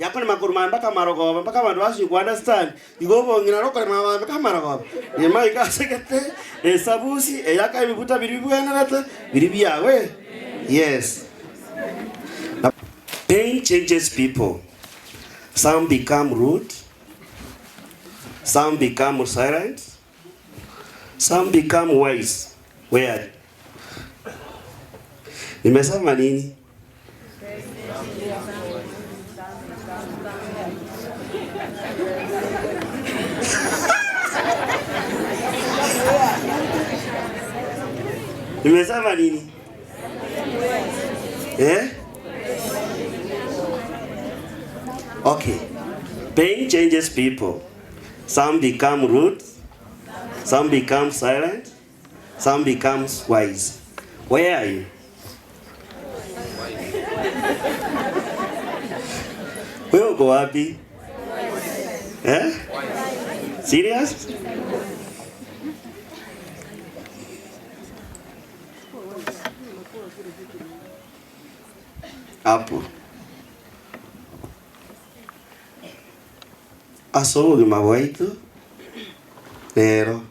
yako ni makuruma mpaka marogo mpaka watu wasi ku understand igobo ngina roko mama mpaka marogo ni mai ka sekete sabusi yaka ibibuta biribwana rata biribiyawe. Yes. Pain changes people. Some become rude, some become silent, some become wise. Where? Nimesema nini? Nimesema nini? Okay. Pain changes people. Some become rude, some become silent, some become wise. Where are you? Wewe uko wapi? Serious? Hapo. Asoge mawaitu lero.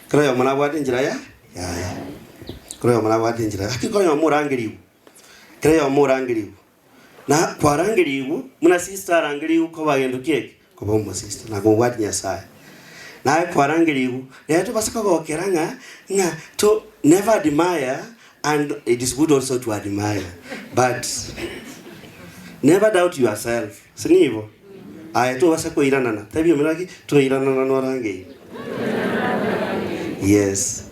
Kroyo mwana wadi njira ya? Ya. Kroyo mwana wadi njira. Akikoyo murangiriu. Kroyo murangiriu. Na kwa rangiriu, muna sister rangiriu ko bagendukie ko bombo sister na go wadi nyasaye. Na kwa rangiriu, leto basaka go keranga nga to never admire, and it is good also to admire, but never doubt yourself. Sinivo. Aya tu basa ko iranana. Tabi umiraki tu iranana no rangi. Yes.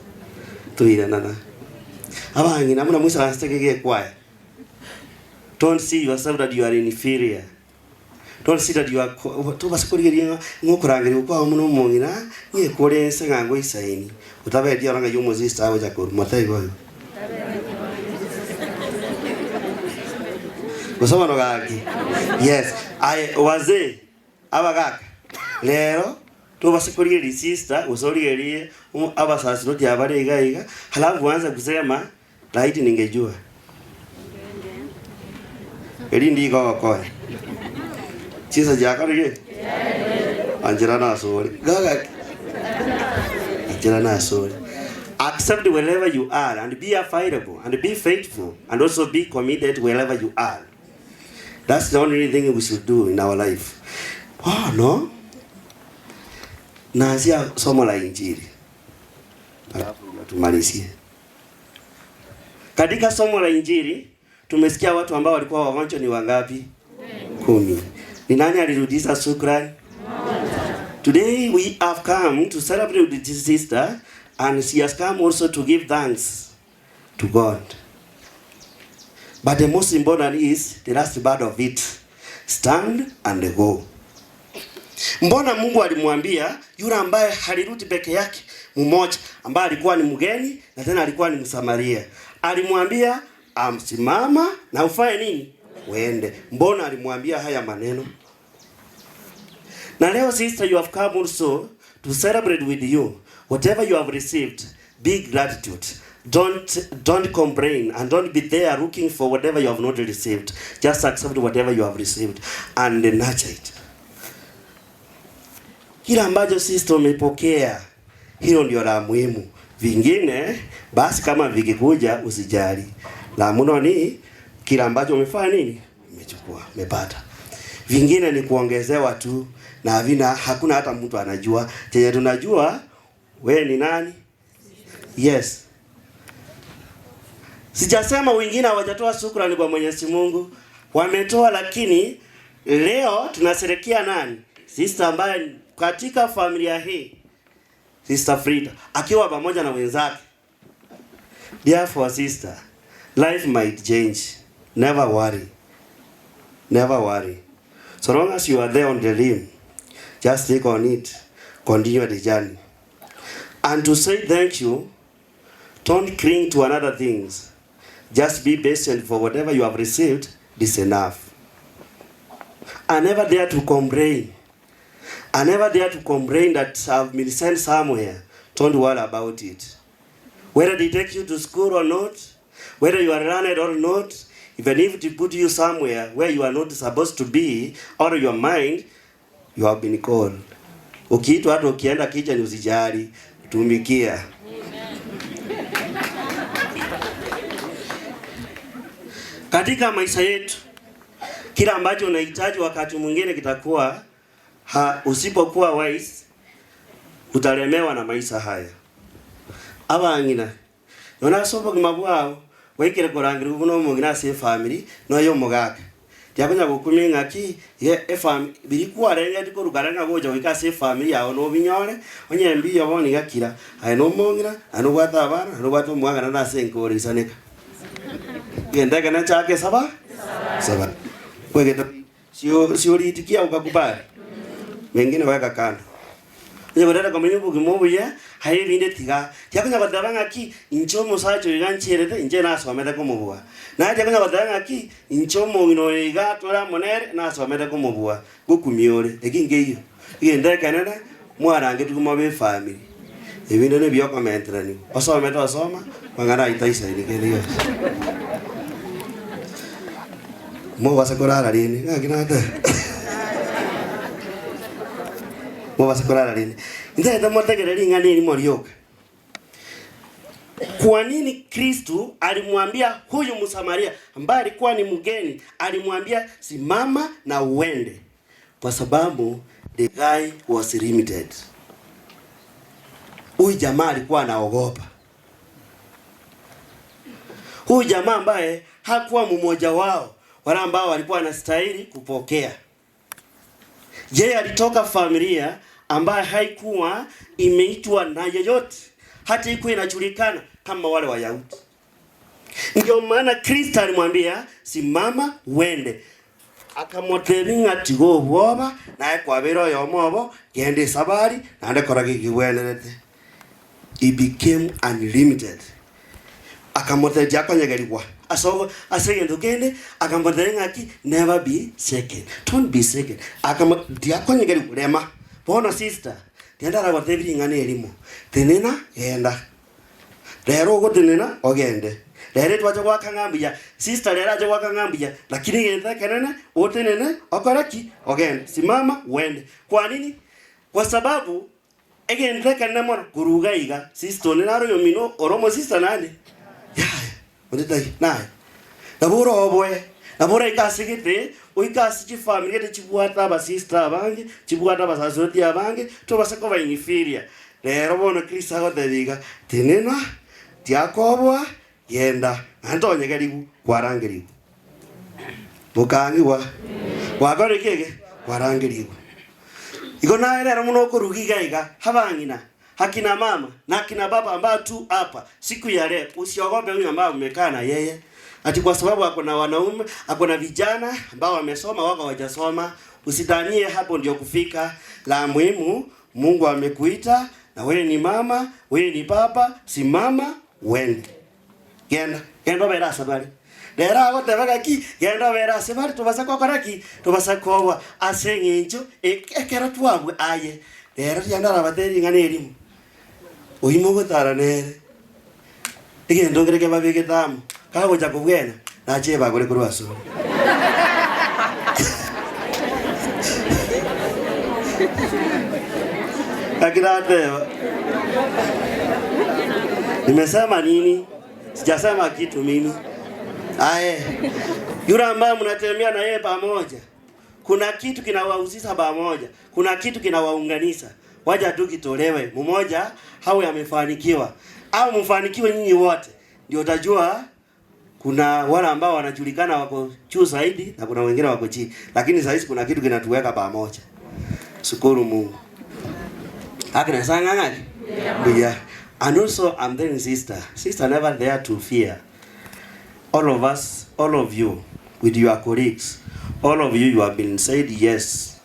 Tu iranana. Abangi namuna musa asteke kwaya. Don't see yourself that you are inferior. Don't see that you are tu basa ko riringa ngokurangiri uko muno mongina nye kore sengango isaini. Utabe dia ranga yumo zista awe jakor matai go. Kusoma no gaki. Yes. Wazee abagaka lero to basikuriye sister usoriye abasasi roti abarega iga halafu anza kusema laiti ningejua eli ndiko kwa chisa jakariye anjira na sori gaga anjira na sori. Accept wherever you are and be available and be faithful and also be committed wherever you are. That's the only thing we should do in our life. Oh no. Naanzia somo la Injili. Alafu tumalizie. Katika somo la Injili tumesikia watu ambao walikuwa wagonjwa ni wangapi? 10. Ni nani alirudisha shukrani? Today we have come to celebrate with this sister, and she has come also to give thanks to God. But the most important is the last part of it. Stand and go. Mbona Mungu alimwambia yule ambaye halirudi peke yake mmoja ambaye alikuwa ni mgeni na tena alikuwa ni Msamaria. Alimwambia amsimama na ufanye nini? Uende. Mbona alimwambia haya maneno? Na leo sister, you have come also to celebrate with you. Whatever you have received, big gratitude. Don't complain and don't be there looking for whatever you have not received. Just accept whatever you have received and nurture it. Kila ambacho sister umepokea, hilo ndio la muhimu. Vingine basi kama vikikuja usijali. La muhimu ni kila ambacho umefanya nini? Umechukua, umepata. Vingine ni kuongezewa tu na hakuna hata mtu anajua. Chenye tunajua wewe ni nani? Yes. Sijasema wengine hawajatoa shukrani kwa Mwenyezi Mungu. Wametoa, lakini leo tunasherehekea nani? Sister ambaye katika familia hii, Sister Frida, akiwa pamoja na wenzake. Therefore sister, life might change. Never worry. Never worry. So long as you are there on the limb, just take on it. Continue the journey. And to say thank you, don't cling to another things. Just be patient for whatever you have received is enough. I never dare to complain. I never dare to complain that I've been sent somewhere. Don't worry about it. Whether they take you to school or not, whether you are learned or not, even if to put you somewhere where you are not supposed to be, out of your mind, you have been called. Ukiitwa hata ukienda kitchen usijali, tumikia. Katika maisha yetu, kila ambacho unahitaji wakati mwingine kitakuwa usipokuwa wise, utalemewa na maisha haya. Abangina yona sobo kimabwao wekere korangira ubuno mugina se family no yo mugaka yakonya gukuminga ki ye family biri kwarenga ndiko rugaranga goja wika se family yawo no binyore onye mbi yo boni gakira ai no mongira anu gwata abana anu gwata mwanga na senkori saneka genda kana chake saba wegeta sio litikia ukakubali mengine weka kando. Nje badala kama nyubu kimobu ya hayi binde tiga yakonya badabanga ki inchomo sacho igancherete inje nasomete kumubwa na yakonya badabanga ki inchomo inoiga tora monere nasomete kumubwa gukumiore ekinge iyo igenda kanana mwarange tukumabe family ebinde ne biyo commentrani osomete osoma bangana itaisa ilikeliyo mo basakorara lini ngakinata wasakorara lini ndio mtagereri ngani ni morioka. Kwa nini Kristo alimwambia huyu Msamaria ambaye alikuwa ni mgeni, alimwambia simama na uende? Kwa sababu the guy was limited. Huyu jamaa alikuwa anaogopa. Huyu jamaa ambaye hakuwa mmoja wao wala ambao walikuwa wanastahili kupokea. Je, alitoka familia ambaye haikuwa imeitwa na yeyote, hata iko inajulikana kama wale Wayahudi. Ndio maana Kristo alimwambia simama uende. Akamotelinga tigo bwoba na kwa bero yomobo gende sabari na ndekora kiwenelete. He became unlimited. Akamoteja akonyegerwa. Asegendo kende akamotelinga ki never be second. Don't be second. Akamoteja akonyegerwa rema. Bono sister, tienda la watebiri ngane elimo. Tenena enda. Lero go tenena ogende. Lere twaje gwaka ngambia. Sister lera aje gwaka ngambia. Lakini genda kenene otenene okoraki ogende. Simama wende. Kwa nini? Kwa sababu egende kenene mona kuruga iga. Sister ne naro yomino oromo sister nani? Ya. Ondetai nae. Naburo oboe. Nabura ikasigite uikasi chifamily ete chibwata aba sister abange chibwata aba sasoti abange to basako ba inferior lero bono Kristo agotebiga tinena tiakobwa yenda antonye garigu kwarangirigu mukangiwa wakore kege kwarangirigu iko na lero muno kurugiga iga habangina hakina mama na kina baba ambao tu hapa siku ya leo usiogope huyu ambao umekaa na yeye. Ati kwa sababu akona wanaume, akona vijana ambao wamesoma wako hawajasoma, usidhanie hapo ndio kufika. La muhimu, Mungu amekuita na wewe ni mama, wewe ni baba, simama wende. Genda bera sabari. Dera agotebega ki, genda bera sabari tubasa kokoraki, tubasa kowa asenginjo ekero twabwe aye. Dera yandara bateri ngane elimu. Oyimo gotara nere. Igendo ngereke babege tamu. Kago cha kubwena na cheba kule kurwaso. Akirate. Nimesema nini? Sijasema kitu mimi. Yule ambaye mnatembea na yeye pamoja. Kuna kitu kinawahusisha pamoja. Kuna kitu kinawaunganisha. Waja tu kitolewe. Mmoja hawe amefanikiwa. Au mfanikiwe nyinyi wote. Ndio utajua kuna wale ambao wanajulikana wako juu zaidi na kuna wengine wako chini. Lakini sasa hizi kuna kitu kinatuweka pamoja. Shukuru Mungu. Akina sanga ngani? Yeah. And also I'm telling sister never there to fear. All of us, all of you with your colleagues, all of you have been said yes.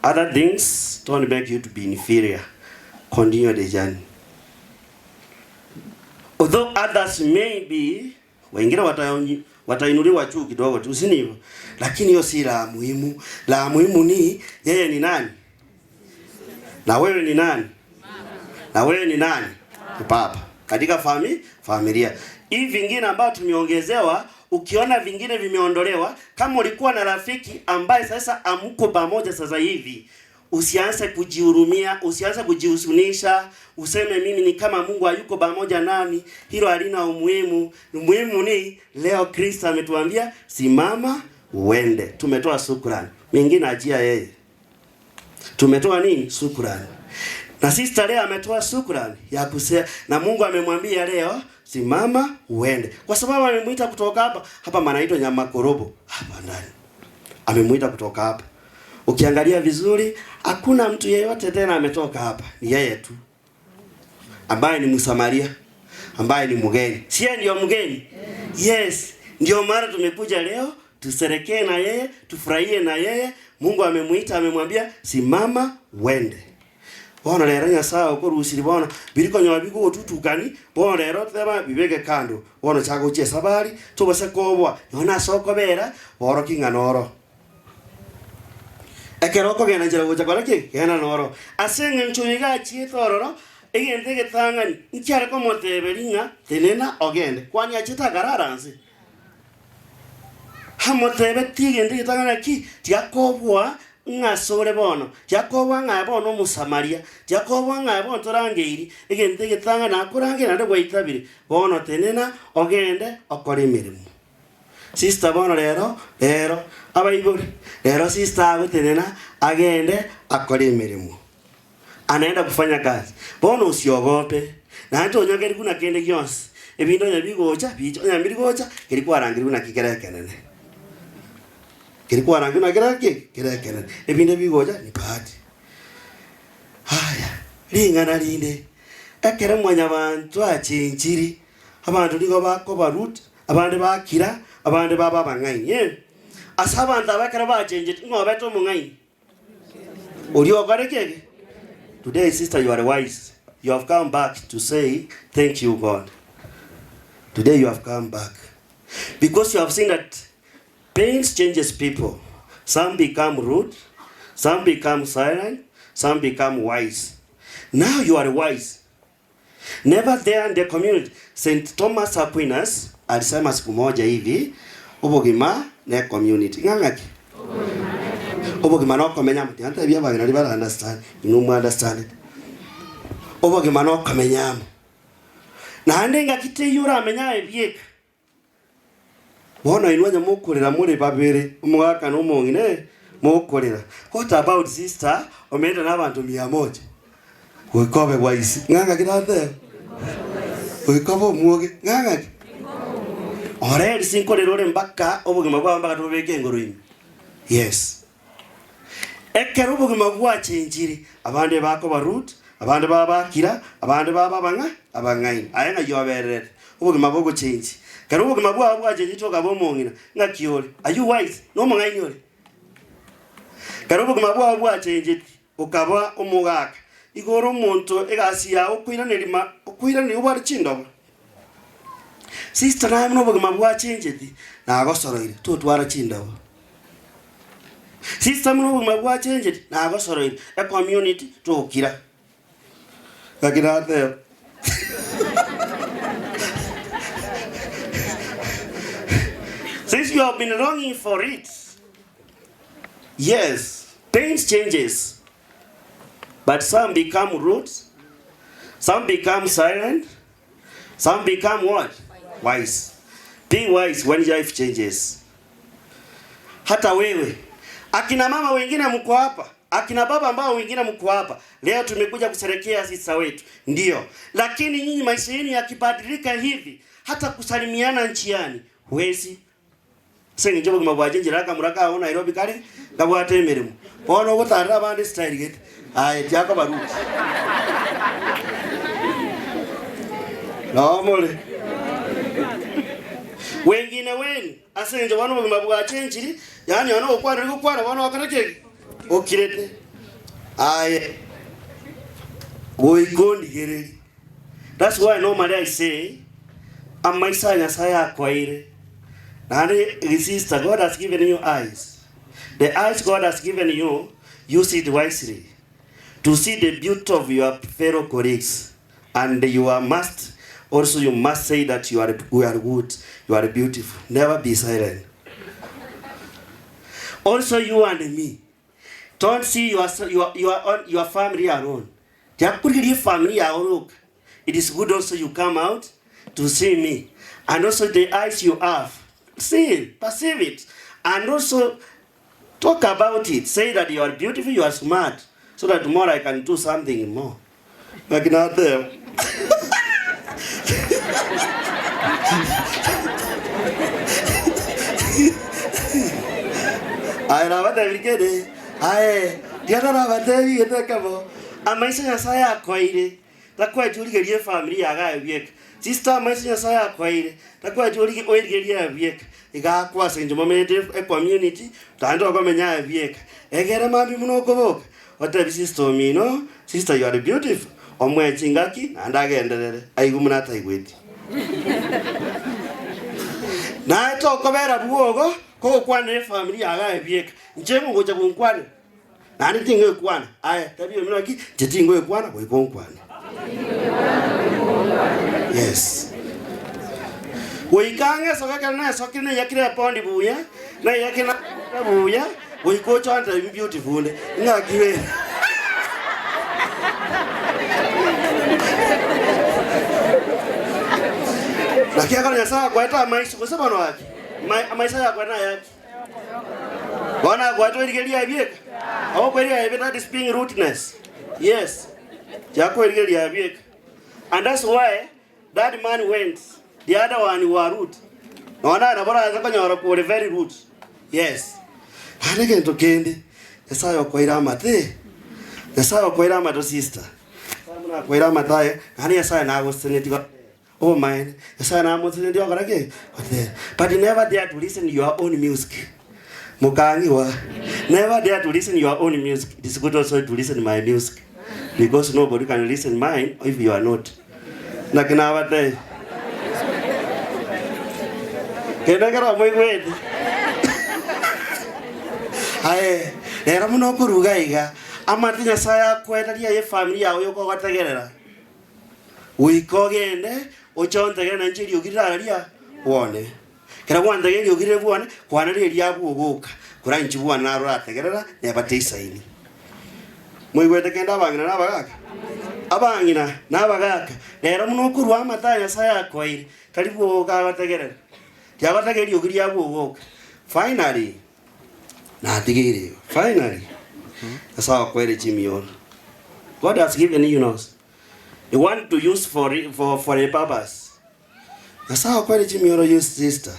Other things don't make you to be inferior. Continue the journey. Although others may be wengine watainuliwa juu kidogo tu, si ndivyo? Lakini hiyo si la muhimu. La muhimu ni yeye ni nani? Na wewe ni nani? Na wewe ni nani? Papa. Katika familia. Hivi vingine ambao tumeongezewa ukiona vingine vimeondolewa, kama ulikuwa na rafiki ambaye sasa amko pamoja sasa hivi, usianze kujihurumia, usianze kujihusunisha, useme mimi ni kama Mungu hayuko pamoja nami. Hilo halina umuhimu. Muhimu ni leo Kristo ametuambia simama uende. Tumetoa shukrani. Mingine ajia yeye. Tumetoa nini? Shukrani. Na sister leo ametoa shukrani ya kusema, na Mungu amemwambia leo simama uende. Kwa sababu amemuita kutoka hapa manaitwa Nyamakorobo hapa ndani. Amemuita kutoka hapa. Ukiangalia vizuri, hakuna mtu yeyote tena ametoka hapa. Ni yeye tu. Ambaye ni Msamaria, ambaye ni mgeni. Si yeye ndio mgeni? Yes. Ndio maana tumekuja leo, tuserekee na yeye, tufurahie na yeye. Mungu amemuita, amemwambia simama uende. Bona lero Nyasaye uko rusiri bona biriko nyabiko otutukani bona lero tema bibege kando bona chago che sabari tubase kobwa yona soko bera boro kinganoro ekeroko gena njira gocha korake gena noro asenge nchuiga chitororo egende getangani nkyare ko moteberinga tenena ogende kwani achita gararanse hamotebe tigende getangana ki tiakobwa ngasore bono Jakobo ngabo Musamaria Jakobo ngabo torangeiri egente getanga na kurangira ndo gwitabire bono tenena ogende okore mirimo sister bono lero abayiburi lero sister abo tenena agende akore mirimo anaenda kufanya kazi bono usiogope na nto nyageri kuna kende gyonse ebindo nyabigocha bicho nyambirigocha kilikuwa rangiru na kikerekenene kilikuwa rangiru na kikerekenene ebinde bigocha ni bahati haya lingana linde ekere mwanya bantu achinjiri abantu ligo bakoba root abande bakira abande baba bangaye asabanta bakara bachenje ngobeto mungayi uri ogarekege. Today, sister, you are wise. You have come back to say, thank you, God. Today you have come back. Because you have seen that pain changes people. Some become rude. Some become silent. Some become wise. Now you are wise. Never there in the community. St. Thomas Aquinas alisema siku moja hivi, ubugima na community. Ngangaki? Ubugima no komenya muti anta bya bagina libara understand. You know understand it. Ubugima no komenya. Na ndenga kiteyura amenya ebyeka. Bona inwanya mukorera muri babere umwaka no mungine mukorera. What about sister? Omenda nabantu 100. Wekobe wise. Nganga kidathe. Wekobo muoge. Nganga. Ore sinkorero re mbaka obugima bwa mbaka tubeke ngoroini. Yes. Ekero obugima bwa chenjiri abande bako barut, abande baba kira, abande baba banga, abangaini. Ayenga yoberere. Obugima bwo chenji. Kero obugima bwa chenji toka bomongina ngakiole. Are you wise? No mangaini ole. Kero obugima bwa chenji ukaba umugaka. Igoro muntu egasi ya okwira ni ubari chindoba. Sister nawe obugima bwa chenji na agosoroire tutwara chindoba. Sister obugima bwa chenji na agosoroire e community tukira. Kakira there. Since you have been longing for it, yes, things changes. But some become rude, some become silent, some become what? Wise. Be wise when life changes. Hata wewe, akina mama wengine mko hapa, akina baba ambao wengine mko hapa, leo tumekuja kusherehekea sisa wetu. Ndio. Lakini nyinyi maisha yenu yakibadilika hivi, hata kusalimiana njiani, huwezi. Senge jobo mabwaje raka muraka aho Nairobi kare gabwate emirimo. Ono gutara abandi style gete. Aye tyako baruti. No mole. Wengine weni asenje wano mabwa chenjiri yani ono okwana wano wakarake okirete. Aye. Goikondi gereri. That's why normally I say amaisa Nyasaye akwaire. And sister, God has given you eyes. The eyes God has given you, use it wisely to see the beauty of your fellow colleagues, and you must Also, you must say that you are good, you are beautiful. Never be silent. Also, you and me. Don't see your family alone. It is good also you come out to see me. And also the eyes you have. See it, perceive it. And also talk about it. Say that you are beautiful, you are smart. So that tomorrow I can do something more. Like not there. I love it. I diana na batevi etakabo. Amaisha Nyasaye akwaire. Takwa jurigerie family yaga ebiek. Sister amaisha Nyasaye akwaire. Takwa jurige oirigerie ebiek. Iga kwa senjo moment e community. Tando ko menya ebiek. Egere mami muno koboka. Whatever sister me no. Sister you are beautiful. Omwe chingaki andagenderere. Aigumuna taigweti. Na to ko bera buogo ko kwane family yaga ebiek. Njemu goja kunkwane. Nani tingo kwana. Aya, tabio mino ki tingo kwana ko ikonkwane. Yes. Woikanga soka na sokine yakire pondi buya. Na yakina buya. Woiko chanta beautiful. Ngakiwe. Lakia kana yasa kwa eta maisha kwa sababu wake. Maisha ya kwa na yake. Bona kwa to irigelia bieka. Au kwa irigelia that is being rudeness. Yes. Jako irigelia bieka. And that's why that man went. The other one were rude. Naona anabora zakanya kwa very rude. Yes. Hanege ntokende. Yesa kwa ira mate. Yesa kwa ira mato sister. Samuna kwa ira mataye. Hani yesa na go seneti. Oh man. Yesa na mo seneti ogarake. But you never dare to listen to your own music. Mukangiwa. Never dare to listen your own music. It is good also to listen my music. Because nobody can listen mine if you are not. Nakinawate. Kenagara mwigwedi. Aye, era muno kuruga iga. Amati Nyasaye akwetaria ye family yawe yoko gwategerera. Uikogende ochontegera na njiri ogiraria wone. Kera kwanda geri ogire bwana kwana ri yabu ogoka kuranchi bwana na rategerera ne bateisaini mwigwete kenda bangina na bagaka abangina na bagaka rero muno kurwa amata Nyasaye akwaire karibu oga bategerera yabategeri ogire yabu ogoka finally na tigiri finally Nyasaye akwaire chimion. God has given you you want to use for a purpose. Nyasaye akwaire chimion use sister.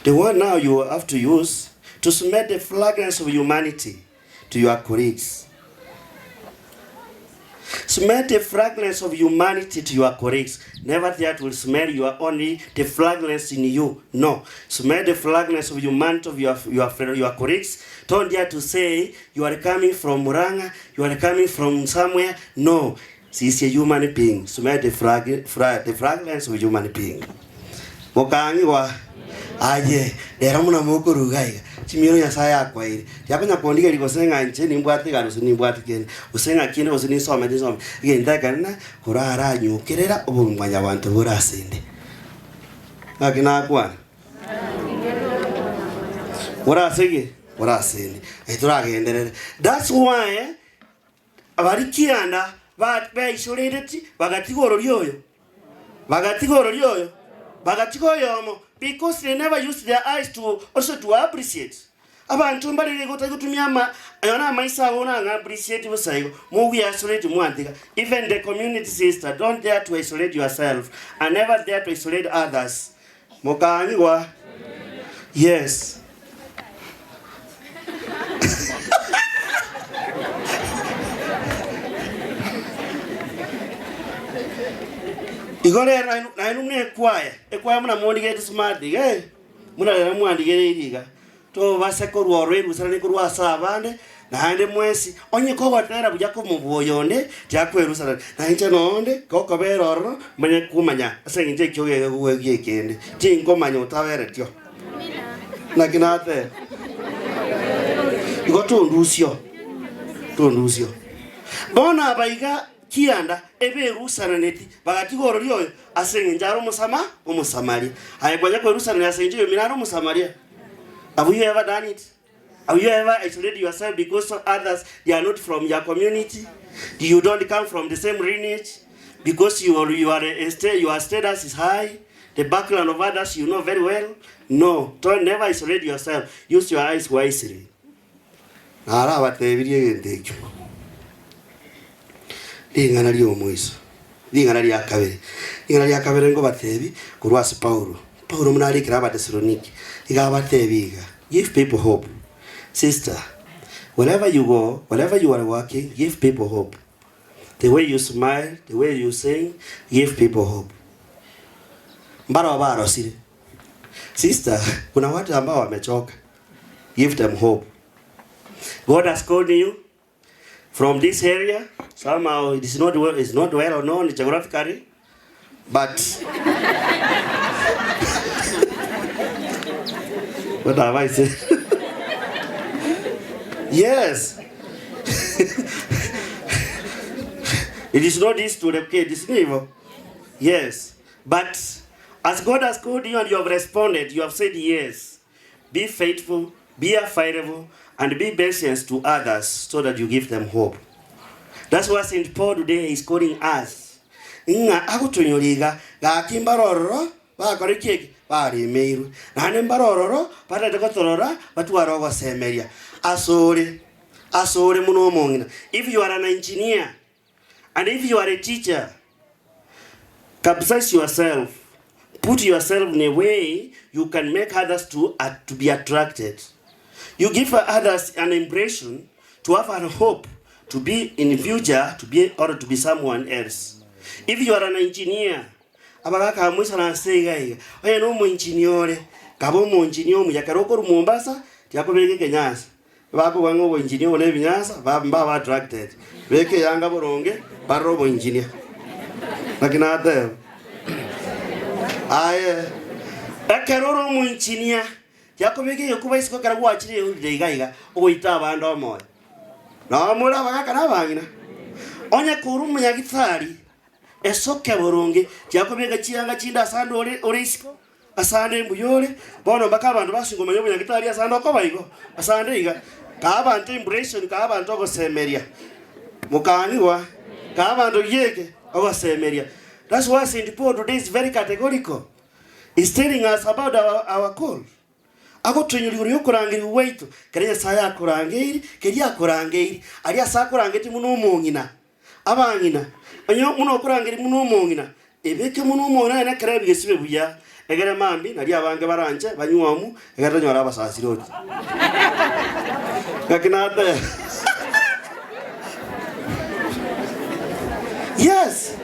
The one now you have to use to smell the fragrance of humanity to your colleagues. Smell the fragrance of humanity to your colleagues. Never that will smell your only the fragrance in you. No. Smell the fragrance of humanity of your colleagues. Don't dare to say you are coming from Muranga, you are coming from somewhere. No. She's a human being. Smell the fragrance of human being. Mokangiwa. Aye, era muna moko rugai. Chimiro Nyasaye akwaire. Yakanya kondiga likosenga nche nimbwate gano sinimbwate kene. Usenga kine usini some disome. Genda kana kurara nyukerera obumwanya abantu burasinde. Akina akwana. Urasige, urasinde. Eturagenderere. That's why abarikianda ba isolated bagatigoro lyoyo. Bagatigoro lyoyo. Bagatigoro because they never use their eyes to also to appreciate. Abantu mbalire gotagutumya ayona maisa wona nga appreciate busayo mu we isolate mu antika. Even the community sister, don't dare to isolate yourself and never dare to isolate others. Mokangiwa. Yes. Igore na inumne kwaya muna mondige smart dige muna na mwandige iriga to baseko ruore rusana ko rwasabande na hande mwesi onye ko watera buja ko muboyonde jakwerusana na inche nonde ko koberoro manye kumanya ase nje kyoge kuwe kende tingo manyo utawere tyo na kinate igo tondusio bona baiga kianda ebe rusana neti bagati goro ryo asenge njaro umusamaria ayegwanya ko rusana yasenje yo mirano umusamaria. Have you ever done it? Have you ever isolated yourself because of others, they are not from your community? You don't come from the same lineage? Because your status is high? The background of others you know very well? No, don't never isolate yourself. Use your eyes wisely. Ara batebirie ndejo. Ingana lyo moiso. Ingana lya kabere. Ingana lya kabere ngo batebi kurwasi Paulo. Paulo munali kiraba Thessaloniki. Igabatebiga. Give people hope. Sister, wherever you go, wherever you are working, give people hope. The way you smile, the way you sing, give people hope. Mbaro siri. Sister, kuna watu ambao wamechoka. Give them hope. God has called you from this area. Somehow it's not well known geographically, but what have I said? Yes. It is not this to replicate this evil. Yes. But as God has called you and you have responded, you have said yes. Be faithful, be affable, and be patient to others so that you give them hope. That's why St. Paul today is calling us. Inga akutunyoliga ga kimbaroro ba korikeki ba remeiru. Na nembaroro para dekotorora batwaro go semeria. Asore muno mongina. If you are an engineer and if you are a teacher, capacitize yourself. Put yourself in a way you can make others to be attracted. You give others an impression to have a hope to be in the future, to be someone else. If you are an engineer, abagaka mwisa na sega oye no mu engineer kabo mu engineer mu yakaroko Mombasa yakobege Kenyasa bako wango bo engineer ole binyasa bamba attracted beke yanga boronge barobo engineer lakini ate aye ekeroro mu engineer yakobege yokuba isiko karagu achire undeiga oita abando omoyo na mura bagaka nabangina onye kuru mu yagitsari esoke boronge yakobega chiyanga chinda asando ole isiko asande mbuyole bono baka abantu basingoma nyobo yagitari asando ko bayigo asande iga ka abantu impression ka abantu ogosemeria mukangiwa ka abantu yeke ogosemeria. That's why St. Paul today is very categorical. He's telling us about our call. Ako tunyuri yokurangiri weitu kenya saya kurangiri keria kurangiri aria sa kurangeti muno mongina abangina anyo muno kurangiri muno mongina ebeke muno mongina na krebi gesibe buya egere mambi nari abange baranje banywamu egere nyora basasiroti kakinata. Yes,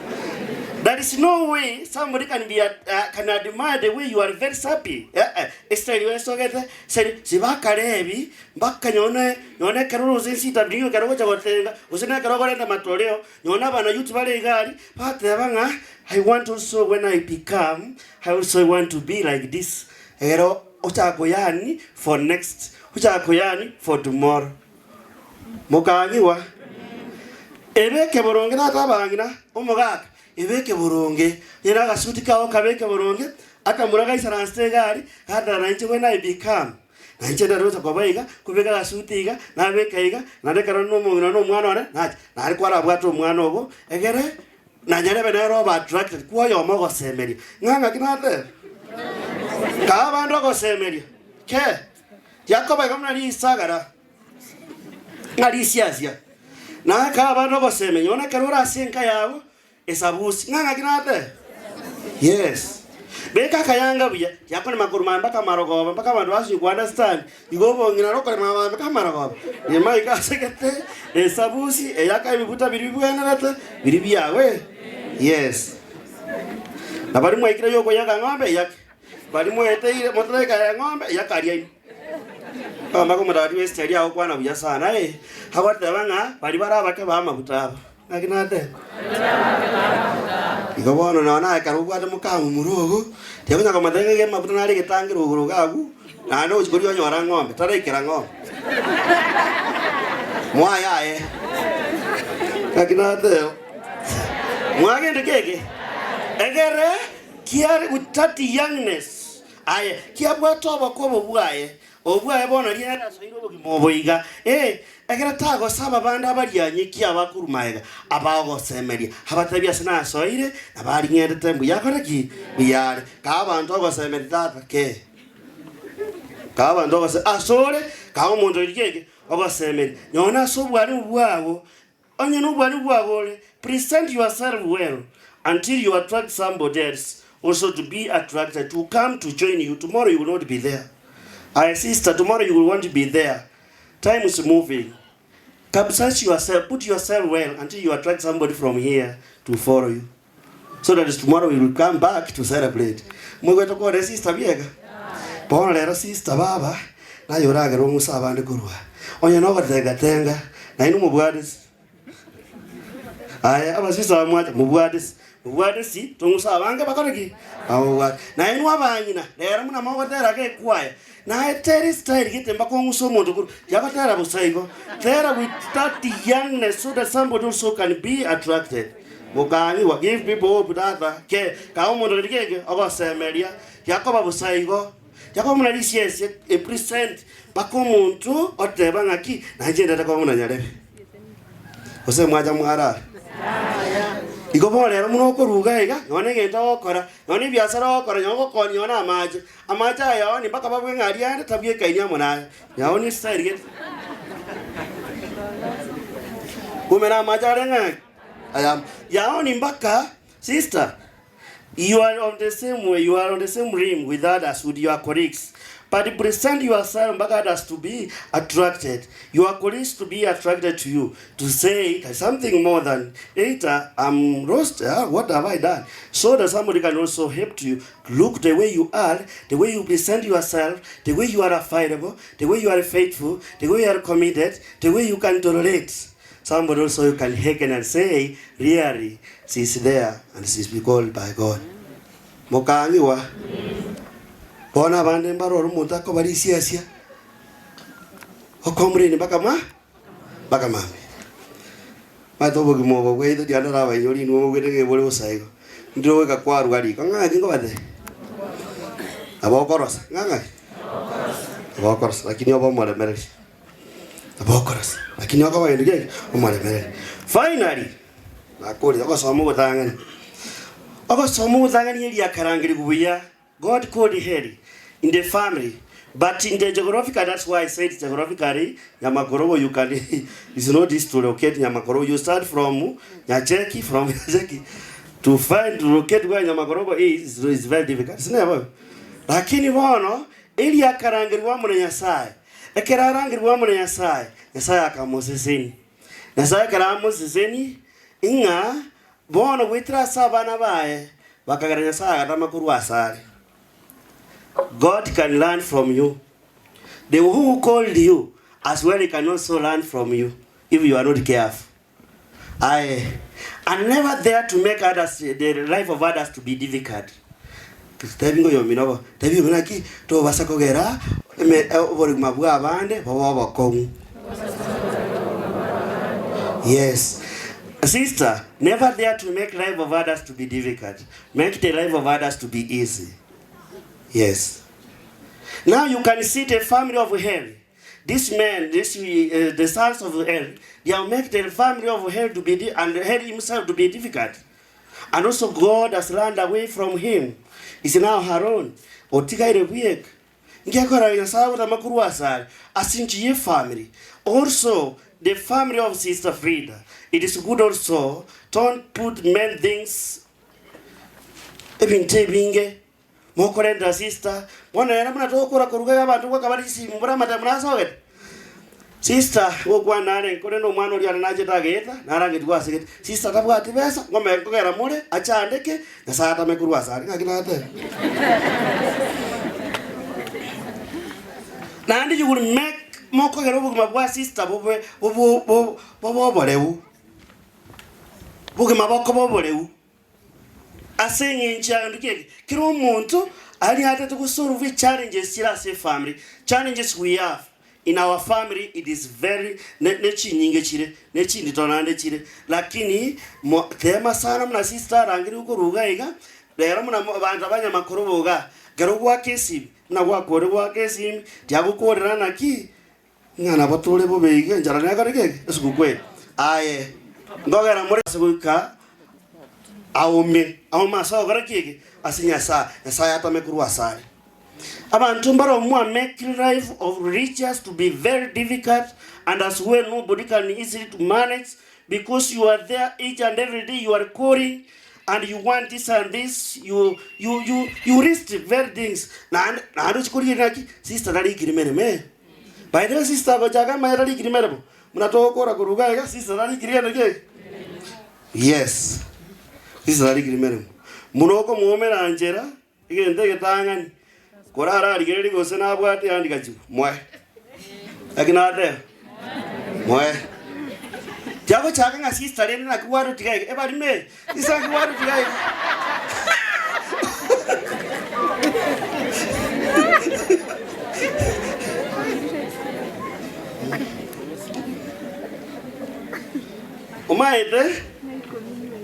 there is no way somebody can admire the way you are very happy. Esther you so get said sibakarebi bakanyone nyone karuru zensita brinyo karo chagotenga usina karo gorenda matoleo nyona bana youth bale gari patebanga. I want also when I become I also want to be like this. Ero ochakoyani for next ochakoyani for tomorrow. Mukangiwa ebeke boronge na tabangina omugaka ebeke boronge yera gasuti kawo kabeke boronge akamuraga isaranste gari hada nanche when I become nanche daroza kwabayiga kubeka gasutiga na bekaiga na dekara no mungina no mwana ore na ari kwara bwato mwana obo egere na nyarebe na roba attracted kwa yo mogo semeri nganga kinate ka bando go semeri ke yakoba kamna li sagara ngari siasia na ka bando go semeri ona karura senka yawo esabusi nganga kinate. Yes, beka kayanga buya yakone makuruma mpaka marogoba mpaka bantu bashi ku understand igobo ngina roko mama mpaka marogoba ni mai ka sekete esabusi eyaka ibibuta biribwana rata biribiyawe. Yes, na bari mwe ikira yoko yaka ngombe yak bari mwe ete motreka ya ngombe yakaria kama ko mudari westeri aho kwana buya sana habate banga bari barabake bamagutaba akinate igabona na karubu ade mukamu murugo tebanya kama denge mabuta nari gitangira uguruga agu na no chikori onyora ngombe tarekera ngombe mwaya akinate Mwagende keke. Egere kiare utati youngness. Aye kiabwa toba ko bobwaye. Obwaye bona liera soiro bogimoboiga. Egere tago saba banda balianye kiabakuru maega. Abago semeria. Habatabia sana soire nabali ngende tembu yakoreki biyare. Ka abantu go semeri tata ke. Ka abantu go se asore ka omuntu likeke ogo semeri. Nyona sobwari bwabo. Onye nobwari bwabo le. Present yourself well until you attract somebody else also to be attracted to come to join you. Tomorrow you will not be there. I sister, tomorrow you will want to be there. Time is moving. Capsize yourself, put yourself well until you attract somebody from here to follow you. So that tomorrow you will come back to celebrate. Mwego ko re sister biega. Pon le sister baba na yoraga ro musaba ndi kurwa. Onye no gatenga na inu mubwadis. Aya abasisa bamwata mubwadisi tumusa bange bakoreki awo na inu abanyina lero muna mawotera ke kwaya na eteri style gitemba ko nguso muntu kuru yabatera busaigo there we start the youngness so that somebody also can be attracted. Mukani wa give people hope that ke ka umuntu likeke abasemeria yakoba busaigo yakoba muna lisiese e present bakomuntu oteba ngaki na jenda ko muna nyarebe ose mwaja mwara Iko bole muno ko ruga none ngenda okora none biasara okora nyoko koni ona amaja ya ni baka babwe ngari ande tabye kainya mona ya oni style get kumena amaja renga ayam ya oni baka sister you are on the same way, you are on the same rim with others, with your colleagues. But present yourself back others to be attracted. Your colleagues to be attracted to you. To say something more than, I'm roasted, what have I done? So that somebody can also help you. Look the way you are, the way you present yourself, the way you are affable, the way you are faithful, the way you are committed, the way you can tolerate. Somebody also you can hecken and say, really, she's there and she's be called by God. Mokangiwa. Bona bande mbaro rumunta ko bari siasia. Okomre ni baka mami. Matobo gimo bwe ndo diana rawa yori no bwe nge bole osaigo. Ndo ka kwaru gari kanga kingo bade. Abokoros nganga. Abokoros lakini obo mole mere. Abokoros lakini obo bayo ndige omole mere. Finally nakoli akosomo gutangani. Akosomo gutangani yeli akarangiri kubuya. God called Heli in the family, but in the geographical, that's why I said geographically, Nyamakorobo, you can, it's not this to locate Nyamakorobo. You start from Nyacheki, to locate where Nyamakorobo is very difficult. It's never. Lakini wono, ili akarangiriwa mune Nyasaye. Ekerarangiriwa mune Nyasaye. Nyasaye akamoseseni. Nyasaye akaramoseseni, inga, wono witra sabana bae, bakagara Nyasaye akatamakuru asari. God can learn from you. The who called you as well, he can also learn from you if you are not careful. I am never there to make others, the life of others to be difficult. Tabingo yominobo, tabigo naki to basakogera me obori mabwa abande baba bakomu. Yes. Sister, never there to make life of others to be difficult. Make the life of others to be easy. Yes. Now you can see the family of hell. This man, the sons of hell, they have made the family of hell to be, and hell himself to be difficult. And also God has run away from him. It's now Haron. Otika irebuek. Ngekora yasawu tamakuru asari. Asinchi family. Also, the family of Sister Frida. It is good also. Don't put men things. Even tebinge. Mokorenda sister. Mwana yana muna tokora kuruga abantu kwa kabali simbura matamuna soget. Sister, wokwa nane koreno mwana oli anaje tageta narange twasige. Sister tabwa tibesa ngome kokera mole achandeke nasata mekurwa sari ngakinate. Nandi you will make moko gero buguma sister bobo bolewu. Buguma boko bobolewu. Asenye nchangike kiro muntu ali hata to solve challenges in our family, challenges we have. in our family it is very nechi nyinge chire nechi nditonande chire lakini tema sana mna sister rangiri uko ruga iga rero muna bantu abanya makuru boga garo gwa kesi na gwa kore gwa kesi tiagukorera naki ngana batore bo bege njara nakarege esukukwe aye ndogera muri sukuka auma so gara kike asinya sa atame kurwa sare abantu mbaro mwa make life of riches to be very difficult, and as well nobody can easily to manage, because you are there each and every day, you are calling and you want this and this, you risk very things na ando chikuri naki sister nali kirimere me by the sister bajaga ma nali kirimere bo munatokora kuruga ga sister nali kirimere ke yes sister nali kirimere munoko muomera anjera igende getangani korara ligeri gose na bwate andika chibu mwe akinate mwe jago chaka nga sister leni na kuwaru tigai e bari me isa kuwaru tigai umaite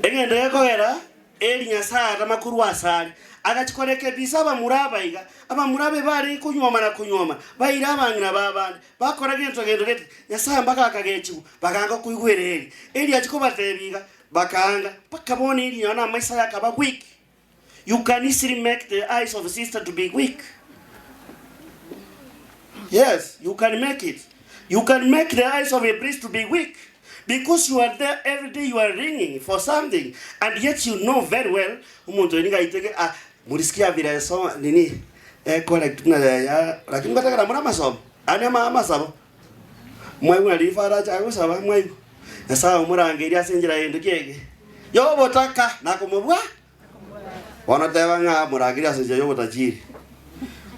engende kogera eri nyasara makuru asali agachikoreke bisaba murabaiga abamurabe bari kunyoma na kunyoma bayira abangina babandi bakora gento gete nyasaya mbaka akagechibu bakanga kuigwereri eli achikobatebiga bakanga pakabone eli yana maisa yakaba weak. You can easily make the eyes of a sister to be weak. Yes, you can make it. You can make the eyes of a priest to be weak. Because you are there every day, you are ringing for something, and yet you know very well umuntu ninga iteke murisikia vile so nini correct na ya lakini bataka mura masomo ani mama sabo mwe alifara cha kusaba mwe nasa umurangeria senjira yende kege yo botaka nakumubwa wanateba nga murangeria senjira yo botajiri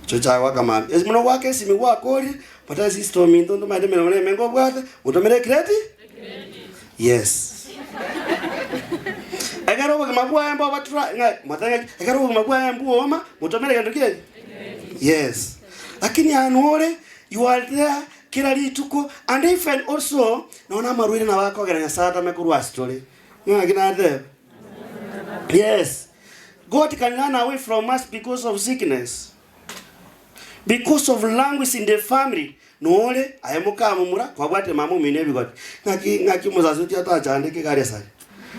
chocha waka mama esmuno wake simi wakori pata sister minto ndo made mene mengo bwata utomere kreti yes. Agaro magwa embo batra nga matanga agaro magwa embo oma mutomere kandu kile yes. Lakini anuore you are there kila lituko, and even also naona marwiri na wako geranya sata mekurwa story nga kina there yes. God can run away from us because of sickness, because of language in the family. Noole ayemuka mumura kwabwate mamu minebi got ngaki muzazi uti ata chande ke kare sai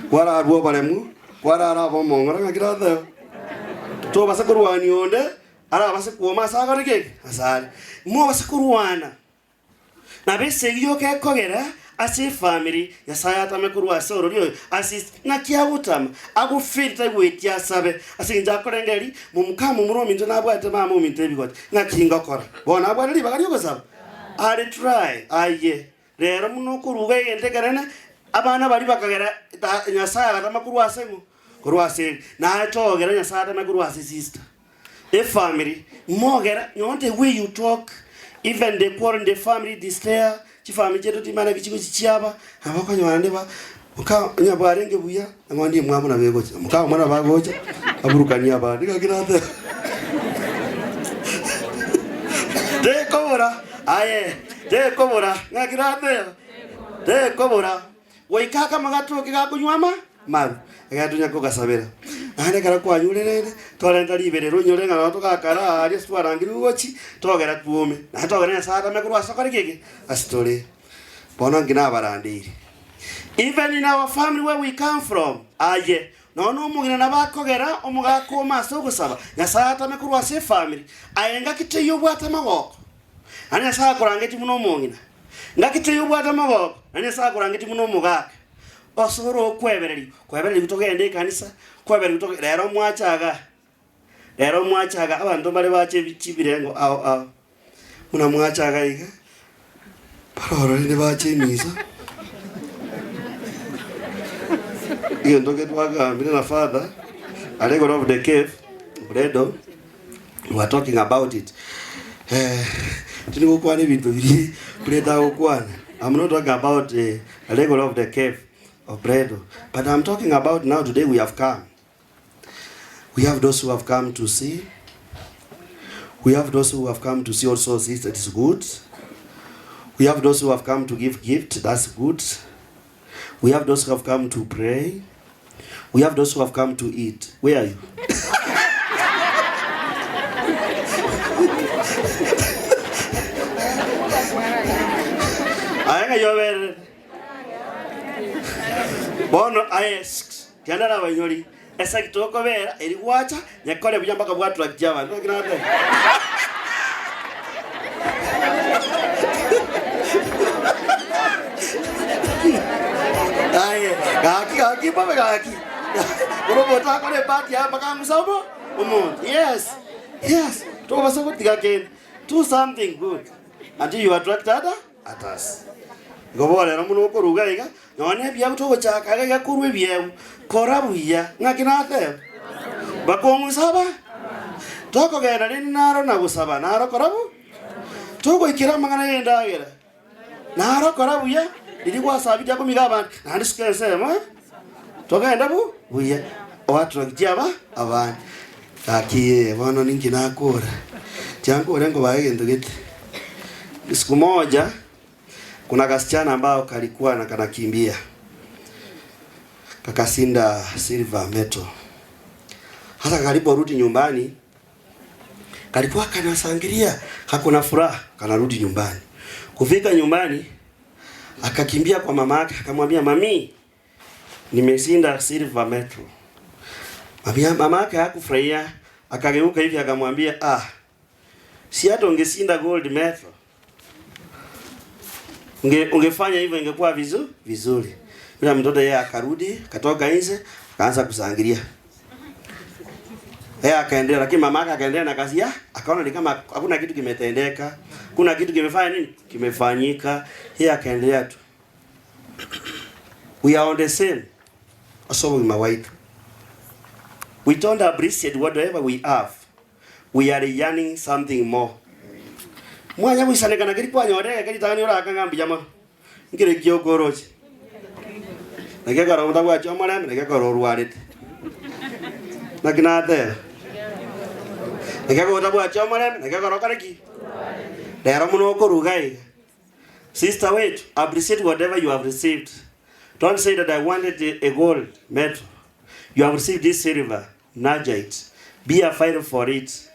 kwara arwo balemu kwara ara bo mongora ngakira tho to basakurwani onde ara basikuoma sagare ke asali mo basakurwana na bese yo ke kogera asi family ya sayata mekurwa soro ryo assist ngakia utama agufirita gwetia sabe asinja korengeri mumukamu muromi ndo nabwate mamu mintebi got ngakinga kora bona abwali bagari ko saba I try aye rero muno kuruga yende garana abana bari bakagera nyasaya gatama kurwase mu kurwase na togera nyasaya gatama kurwase sister the family mogera the way you talk, even the poor in the family display chi family chetu timana kichiko chichiaba abakonywana ndeba muka nyabarenge buya amandi mwamu na bego muka mwana bagocha aburukania ba ndikakirate de kobora aye de kobora ngakirate de kobora waikaka magatu kigakunywama maru agatunya ko gasabera ane kara kwa nyurere tolenda liberero nyore ngana to kakara ari swarangiru gochi togera tuome na togera sata mekuru asokari keke astore bono ngina barandiri. Even in our family where we come from aye no mugina nabakogera omugako maso gusaba nyasata mekuru ase family ayenga kiteyo bwata magoko ane sa kurangeti muno mungina ngakiteyo bwata magoko ane sa kurangeti muno mugaka osoro kwebereri bitogende kanisa kwebereri bitogende rero mwachaga abantu bale bache bichibirengo aho muna mwachaga iga paroro ni bache misa iyo ndoke twaga mbele na father alego of the cave bredo we are talking about it tiniko kwane bintu biri breda okwana. I'm not talking about alego of the cave of bread, but I'm talking about now today we have come. We have those who have come to see. We have those who have come to see also sister. It is good. We have those who have come to give gift. That's good. We have those who have come to pray. We have those who have come to eat. Where are you? Bono ask. Tiandara wanyori. Esa kitoko vera eri wacha nyakole bujamba ka bwatu akijaba. Ndokinate. Aye, gaki pame gaki. Uno bota kole party hapa kama sabo. Yes. Yes. To basabo tigake. Do something good. Until you attract others. Gobole no muno ko rugaiga. None bia to chaka ga kurwe bia. Korabuya ngakinate. Bakongu saba. Toko gena ni naro na gusaba naro korabu. Toko ikira mangana yenda gira. Naro korabuya. Didi kwa sabi jako migaba. Nandi sikese ma. Toka enda bu. Buya. Watu wakijaba abana. Akiye bono ningi nakora. Jangu rengo baegendo gete. Siku moja kuna kasichana ambao kalikuwa na kanakimbia. Kakasinda silver metal. Hata kaliporudi nyumbani kalikuwa kanasangilia, hakuna furaha, kanarudi nyumbani. Kufika nyumbani akakimbia kwa mamake, akamwambia mami, nimesinda silver metal. Mamake hakufurahia, akageuka hivi akamwambia si hata ungesinda gold metal. Ungefanya hivyo ingekuwa vizuri. Bila mtoto yeye akarudi, katoka nje, akaanza kusangilia. Yeye akaendelea, lakini mamake akaendelea na kazi yake, akaona ni kama hakuna kitu kimetendeka. Kuna kitu kimefanya nini? Kimefanyika. Yeye akaendelea tu. We are on the same. Also with my wife. We don't appreciate whatever we have. We are yearning something more. Mwanya wisane kana kiri kwa nyore kiri tani ora kanga mbijama. Ngire kiogoroje. Nage karo mutagwa chomara nage karo ruarite. Naginate. Nage karo mutagwa chomara nage karo kariki. Dero muno ko rugai. Sister, wait, appreciate whatever you have received. Don't say that I wanted a gold medal. You have received this silver, Najite. Be a fighter for it.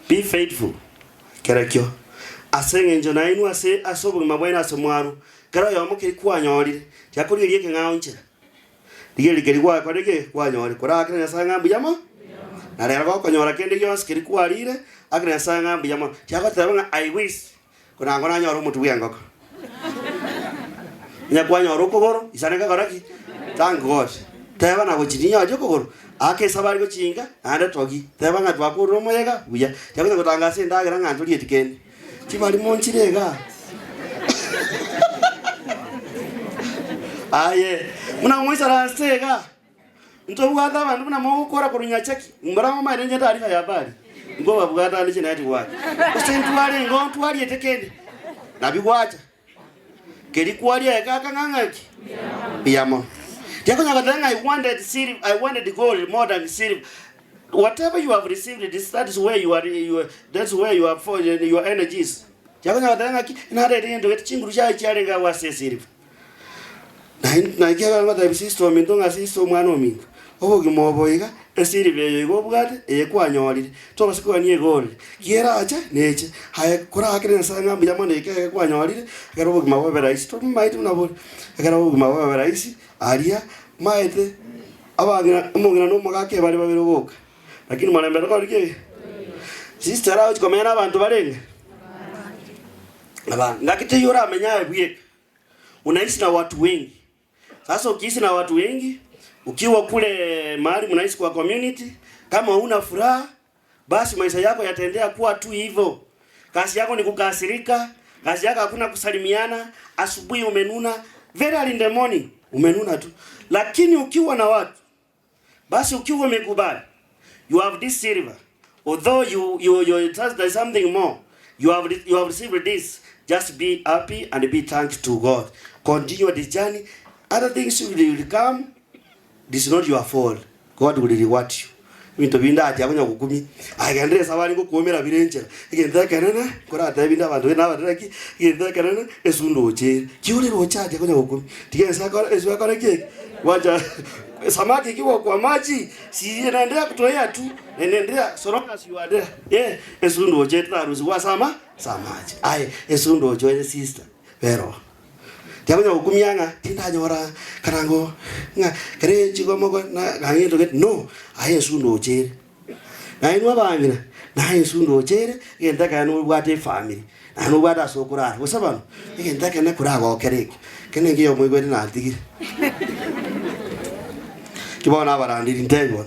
Be faithful. Kerekyo. Asenge njona inu ase asobu mabwana asomwaru. Kero yomo kiri kwanyori. Yakuri yeke ngaonche. Digeri kiri kwa kodege kwanyori. Kora akira sanga mbiyama. Na rero ko konyora kende yos kiri kwarire. Akira sanga mbiyama. Yako tabanga I wish. Kuna ngona nyoro mutu wiyangoko. Nyakwanya orokogoro isaneka karaki. Thank God. Teba na gochinya ajokogoro. Ake sabari gochinga ande togi. Teba ngatwa ko romo yega buya. Yakuza gutangase ndagira nganturi etikeni. Chibali monchirega. Aye. Muna mwisa rastega. Ntobugata bantu muna mukora kurunya cheki. Mbaramo marenje taarifa ya habari. Ngoba bugata ndi chinati wacha. Usentwale ngontwali etikeni. Nabigwacha. Keri kwali ekaka ngangaki. Biyamo. I wanted gold more than silver. Whatever you have received, that is where you are. That's where you are for your energies. Na ikiwa ngata sister mindonga sister mwana ominga. Obogi moboiga esirive yego bugate ekwanyolire. Toba sikwa ni gold. Kiera acha neche. Haya kora akire sanga mbiyamo neke kwanyolire. Akaro bogi mawe raisi. To maite unabori. Akaro bogi mawe raisi. Aria maite abagira umugina no mugake bari babiroboka. Lakini mwanambera ko rike. Sister aho komera abantu barenga. Ngakite yora amenya bwiye. Unaishi na watu wengi. Sasa ukiishi na watu wengi, ukiwa kule mahali mnaishi kwa community, kama huna furaha, basi maisha yako yataendelea kuwa tu hivyo. Kazi yako ni kukasirika, kazi yako hakuna kusalimiana, asubuhi umenuna, very early in the morning umenuna tu. Lakini ukiwa na watu, basi ukiwa umekubali, you have this silver. Although you trust there's something more, you have received this. Just be happy and be thankful to God. Continue the journey. Other things will come. This is not your fault. God will reward you. Winto binda ati akunya gukumi. Agende sawari ngo kuomera birenjera. Igenda kanana kora tabinda abantu na badraki. Igenda kanana esundo oche. Chiure rocha ati akunya gukumi. Tigenza kora esu akora keke. Wacha samaki kiwa kwa maji si inaendelea kutoea tu. Inaendelea soroka si wade. Esundo oche taruzi wa samaji. Ai esundo oche sister. Pero Tiago ukumianga tinda nyora karango nga kare chigo mogo na gangi to get no aye sundo chere na inwa bangina na aye sundo chere genda kanu bwate family na no bwata sokura usabano genda kana kurago kere kene ngiyo mwego na tigiri kibona barandi ntego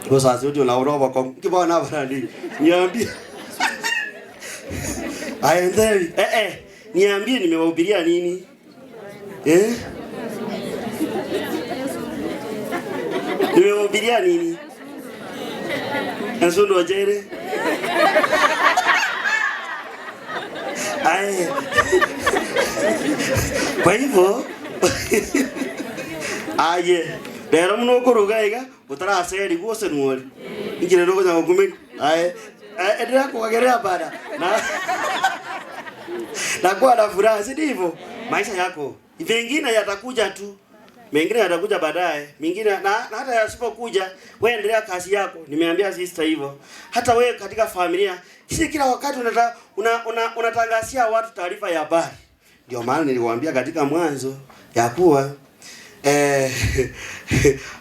gosa zodio la uroba ko kibona barandi nyambi aye ndeli niambie nimewahubiria nini? Nimewahubiria nini? Nsundo jere. Ai. Kwa hivyo aye, lero muno kurugaiga utaraseri gose nuori. Ingire ndogo za ngumi. Edera kuagerea bada. Na kwa na furaha si ndivyo maisha yako. Vingine yatakuja tu. Mengine yatakuja baadaye. Mengine na hata yasipokuja, wewe endelea kazi yako. Nimeambia sister hivyo. Hata wewe katika familia, kila wakati unatangazia watu taarifa ya habari. Ndio maana niliwaambia katika mwanzo ya kuwa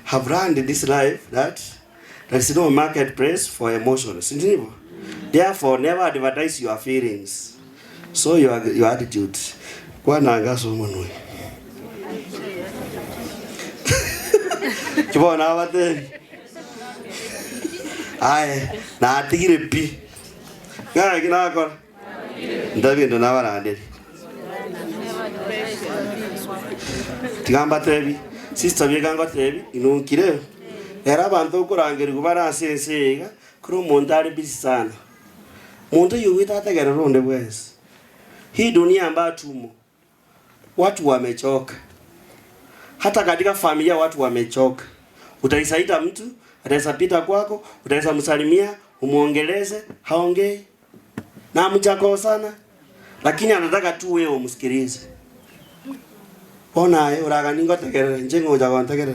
have learned this life that there is no marketplace for emotions. Ndivyo. Therefore never advertise your feelings. So your attitude kwa nanga so munwe kibona abate ai na atigire pi ngara kina ko ndabindo na barande tigamba tebi sister biganga tebi inukire era abantu kurangira kubara sensega kuri umuntu ari busy sana muntu yuwita ategera ronde bwese. Hii dunia ambayo tumo watu wamechoka. Hata katika familia watu wamechoka. Utaisaita mtu, atasapita kwako, utaisa msalimia, umuongeleze, haongei. Na mchako sana. Lakini anataka tu wewe umsikilize. Ona uraga ningo tegere njengo jago tegere.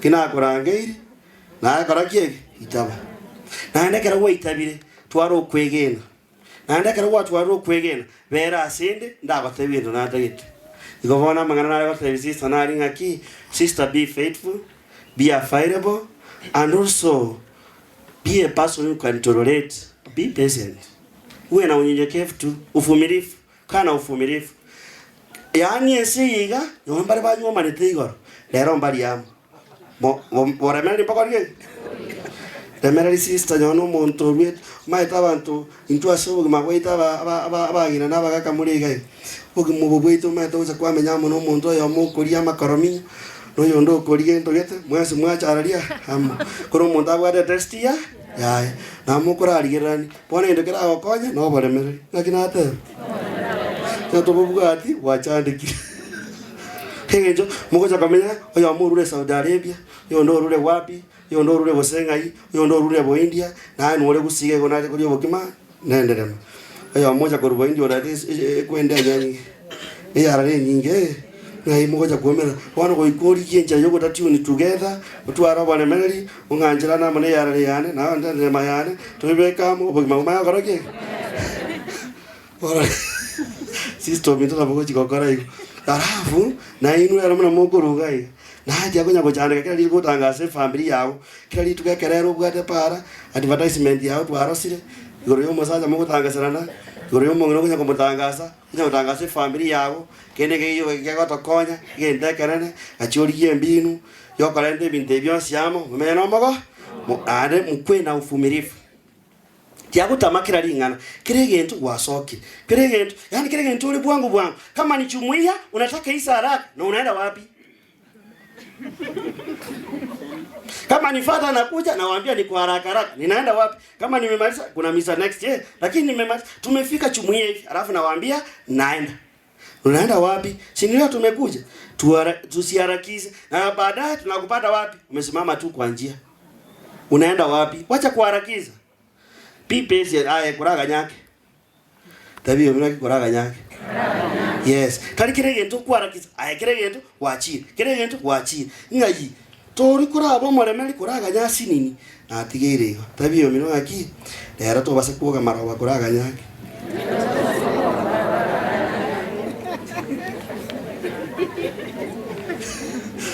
Kina kurangeri na akarakie itaba. Na ndekera we itabire twaro kwegena. Na ndekera watu waro kwegena vera asende ndabatebintu natagite igobona mangana nare batebisi sanari ngaki sister be faithful, be affable, and also be a person who can tolerate, be patient. Uwe na unyenyekevu tu, uvumilivu, kana uvumilivu. Yani esiga yombare banyu manete igoro lero mbali yamo boremera mpaka rye remera sister nyono muntu rwet maita abantu into aso magwita abagina nabagaka muri gai ogimubo bwito maita uza kwa menyamo no muntu yo mukuria makoromi no yondo kurie ndogete mwese mwachararia am koro muntu abwate testia ya na mukurarigirani pone ndokera okonya no boremera ngakinate Toto bugati wachandiki. Hengejo mugoja kamenya oyo amurure Saudi Arabia, yo ndorure wapi, yo ndorure Bosengai, yo ndorure bo India, na nore gusige gona kuri bokima nenderema. Oyo amoja ko India orati kwenda nyani. Arare nyinge. Na mugoja kuomera wana ko ikori kienja yogo tatiuni together, utwara bwana Melody, unganjira na mane yarare yane, na ndane mayane, tubeka mo bokima maya koroke. Ora sister mitola boko chikokora iko arafu na inu era muna mokuruga iko na haja kunya kuchandika kila litu kutangaza family yao kila litu kekerero bwate para advertisement yao twarosire igoro yo musaza mukutangazana igoro yo mungino kunya kumutangaza family yao kende ke yo kegotokonya gende kerene achorikie mbinu yo kalende binte byose yamo mumeno mogo ade mukwena ufumirifu Tiago tamakira lingana. Kiregentu wasoki. Kiregentu, yani kiregentu ule bwangu. Kama ni jumuiya unataka isa haraka na unaenda wapi? Kama ni father anakuja na waambia ni kwa haraka. Ninaenda wapi? Kama nimemaliza kuna misa next year, lakini nimemaliza tumefika jumuiya hivi. Alafu nawaambia naenda. Unaenda wapi? Si leo tumekuja. Tusiharakize. Na baadaye tunakupata wapi? Umesimama tu kwa njia. Unaenda wapi? Wacha kuharakiza. Pipesi aya kuraga nyake. Tabio mimi kuraga nyake. Yes. Kali kire gento kuharakiza. Aya kire gento wachire. Kire gento wachire. Ngai. Tori kuraba muremeri kuraga nyasi nini? Na tigire. Tabio mimi ngaki. Rero to basa kuoga marawa kuraga nyake.